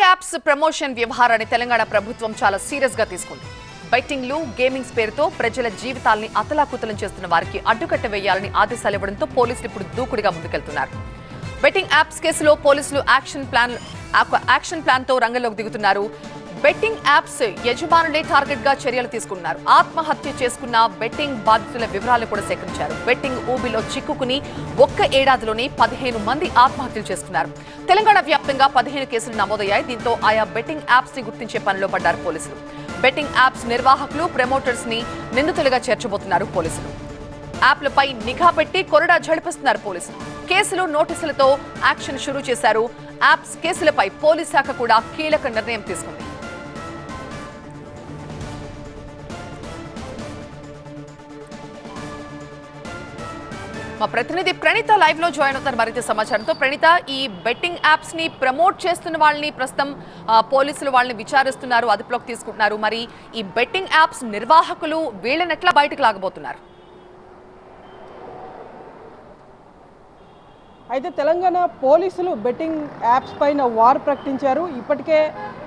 Betting apps promotion వ్యవహారాన్ని తెలంగాణ ప్రభుత్వం చాలా సీరియస్ గా తీసుకుంది. బెట్టింగ్లు, గేమింగ్స్ పేరుతో ప్రజల జీవితాల్ని అతలాకుతలం చేస్తున్న వారికి అడ్డుకట్ట వేయాలని ఆదేశాలు ఇవ్వడంతో పోలీసులు ఇప్పుడు దూకుడుగా ముందుకెళ్తున్నారు. బెట్టింగ్ యాప్స్ కేసులో పోలీసులు యాక్షన్ ప్లాన్ తో రంగంలోకి దిగుతున్నారు. బెట్టింగ్ యాప్స్ యజమానులే టార్గెట్ గా చర్యలు తీసుకున్నారు. ఆత్మహత్య చేసుకున్న బెట్టింగ్ బాధితుల వివరాలు కూడా సేకరించారు. బెట్టింగ్ ఊబిలో చిక్కుకుని ఒక్క ఏడాదిలోనే 15 మంది ఆత్మహత్యలు చేసుకున్నారు. తెలంగాణ వ్యాప్తంగా 15 కేసులు నమోదయ్యాయి. దీంతో ఆయా బెట్టింగ్ యాప్స్ ని గుర్తించే పనిలో పడ్డారు పోలీసులు. బెట్టింగ్ యాప్స్ నిర్వాహకులు, ప్రమోటర్స్ ని నిందితులుగా చేర్చబోతున్నారు పోలీసులు. యాప్లపై నిఘా పెట్టి కొరడా ఝడిపిస్తున్నారు పోలీసులు. కేసులు, నోటీసులతో యాక్షన్ షురూ చేశారు. యాప్స్ కేసులపై పోలీస్ శాఖ కూడా కీలక నిర్ణయం తీసుకుంది. మా ప్రతినిధి ప్రణీత లైవ్ లో జాయిన్ అవుతారు మరింత సమాచారంతో. ప్రణీత, ఈ బెట్టింగ్ యాప్స్ ని ప్రమోట్ చేస్తున్న వాళ్ళని ప్రస్తుతం పోలీసులు వాళ్ళని విచారిస్తున్నారు, అదుపులోకి తీసుకుంటున్నారు. మరి ఈ బెట్టింగ్ యాప్స్ నిర్వాహకులు వీళ్ళని ఎట్లా బయటకు లాగబోతున్నారు? అయితే తెలంగాణ పోలీసులు బెట్టింగ్ యాప్స్ పైన వార్ ప్రకటించారు. ఇప్పటికే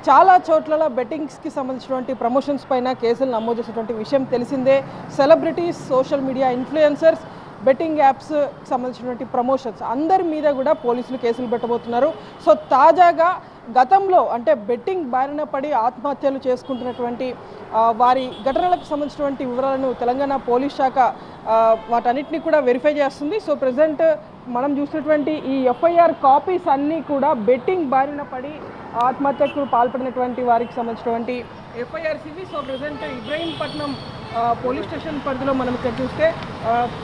చాలా చోట్ల బెట్టింగ్స్కి సంబంధించినటువంటి ప్రమోషన్స్ పైన కేసులు నమోదు చేసినటువంటి విషయం తెలిసిందే. Celebrities, social media influencers, betting apps సంబంధించినటువంటి ప్రమోషన్స్ అందరి మీద కూడా పోలీసులు కేసులు పెట్టబోతున్నారు. సో తాజాగా గతంలో అంటే బెట్టింగ్ బారిన పడి ఆత్మహత్యలు చేసుకుంటున్నటువంటి వారి ఘటనలకు సంబంధించినటువంటి వివరాలను తెలంగాణ పోలీస్ శాఖ వాటన్నిటిని కూడా వెరిఫై చేస్తుంది. సో ప్రజెంట్ మనం చూసినటువంటి ఈ ఎఫ్ఐఆర్ కాపీస్ అన్నీ కూడా బెట్టింగ్ బారిన పడి ఆత్మహత్యకు పాల్పడినటువంటి వారికి సంబంధించినటువంటి ఎఫ్ఐఆర్స్ ఇవి. So present Ibrahimpatnam police station పరిధిలో మనం ఇక్కడ చూస్తే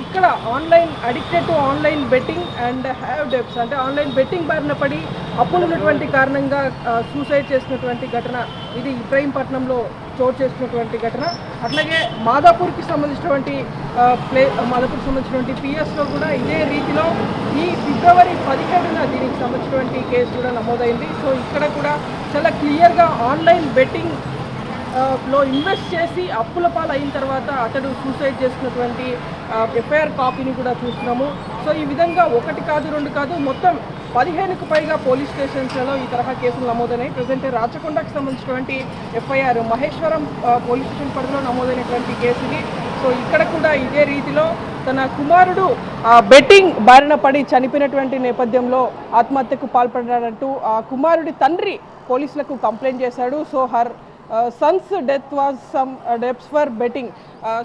ఇక్కడ online addicted to online betting and have debts అంటే ఆన్లైన్ బెట్టింగ్ బారిన పడి అప్పులు ఉన్నటువంటి కారణంగా సూసైడ్ చేసినటువంటి ఘటన ఇది ఇబ్రహీంపట్నంలో చోటు చేసినటువంటి ఘటన. అట్లాగే మాదాపూర్కి సంబంధించినటువంటి మాదాపూర్కి సంబంధించినటువంటి పిఎస్లో కూడా ఇదే రీతిలో ఈ ఫిబ్రవరి 17న దీనికి సంబంధించినటువంటి కేసు కూడా నమోదైంది. సో ఇక్కడ కూడా చాలా క్లియర్గా ఆన్లైన్ బెట్టింగ్ లో ఇన్వెస్ట్ చేసి అప్పుల పాలు అయిన తర్వాత అతడు సూసైడ్ చేసినటువంటి ఎఫ్ఐఆర్ కాపీని కూడా చూస్తున్నాము. సో ఈ విధంగా 1 కాదు 2 కాదు మొత్తం 15కు పైగా పోలీస్ స్టేషన్స్లలో ఈ తరహా కేసులు నమోదైనాయి. ప్రజెంట్ రాచకొండకు సంబంధించినటువంటి ఎఫ్ఐఆర్ మహేశ్వరం పోలీస్ స్టేషన్ పరిధిలో నమోదైనటువంటి కేసు ఇది. సో ఇక్కడ కూడా ఇదే రీతిలో తన కుమారుడు బెట్టింగ్ బారిన పడి చనిపోయినటువంటి నేపథ్యంలో ఆత్మహత్యకు పాల్పడ్డాడంటూ ఆ కుమారుడి తండ్రి పోలీసులకు కంప్లైంట్ చేశాడు. So her son's death was some debts for betting.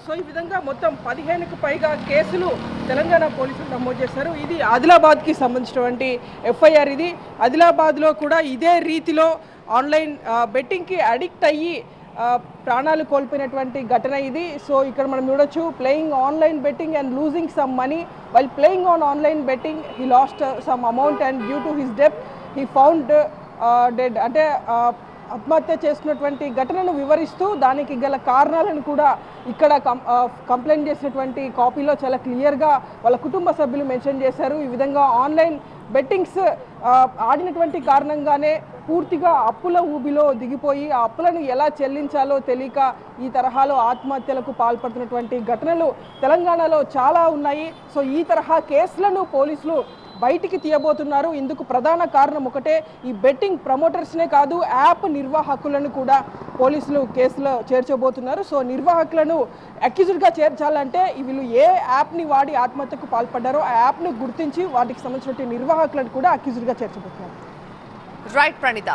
So ఈ విధంగా మొత్తం 15కు పైగా కేసులు తెలంగాణ పోలీసులు నమోదు చేశారు. ఇది ఆదిలాబాద్కి సంబంధించినటువంటి ఎఫ్ఐఆర్. ఇది ఆదిలాబాద్లో కూడా ఇదే రీతిలో ఆన్లైన్ బెట్టింగ్కి అడిక్ట్ అయ్యి ప్రాణాలు కోల్పోయినటువంటి ఘటన ఇది. సో ఇక్కడ మనం చూడొచ్చు, playing online betting and losing some money while playing on online betting he lost some amount and due to his డెబ్ట్ హీ ఫౌండ్ డెడ్. అంటే ఆత్మహత్య చేసుకున్నటువంటి ఘటనను వివరిస్తూ దానికి గల కారణాలను కూడా ఇక్కడ కంప్లైంట్ చేసినటువంటి కాపీలో చాలా క్లియర్గా వాళ్ళ కుటుంబ సభ్యులు మెన్షన్ చేశారు. ఈ విధంగా ఆన్లైన్ బెట్టింగ్స్ ఆడినటువంటి కారణంగానే పూర్తిగా అప్పుల ఊబిలో దిగిపోయి ఆ అప్పులను ఎలా చెల్లించాలో తెలియక ఈ తరహాలో ఆత్మహత్యలకు పాల్పడుతున్నటువంటి ఘటనలు తెలంగాణలో చాలా ఉన్నాయి. సో ఈ తరహా కేసులను పోలీసులు బయటికి తీయబోతున్నారు. ఇందుకు ప్రధాన కారణం ఒకటే, ఈ బెట్టింగ్ ప్రమోటర్స్నే కాదు యాప్ నిర్వాహకులను కూడా పోలీసులు కేసులో చేర్చబోతున్నారు. సో నిర్వాహకులను అక్యూజ్డ్గా చేర్చాలంటే వీళ్ళు ఏ యాప్ని వాడి ఆత్మహత్యకు పాల్పడ్డారో ఆ యాప్ను గుర్తించి వాటికి సంబంధించిన నిర్వాహకులను కూడా అక్యూజ్డ్గా చేర్చబోతున్నారు. రైట్ ప్రణీత.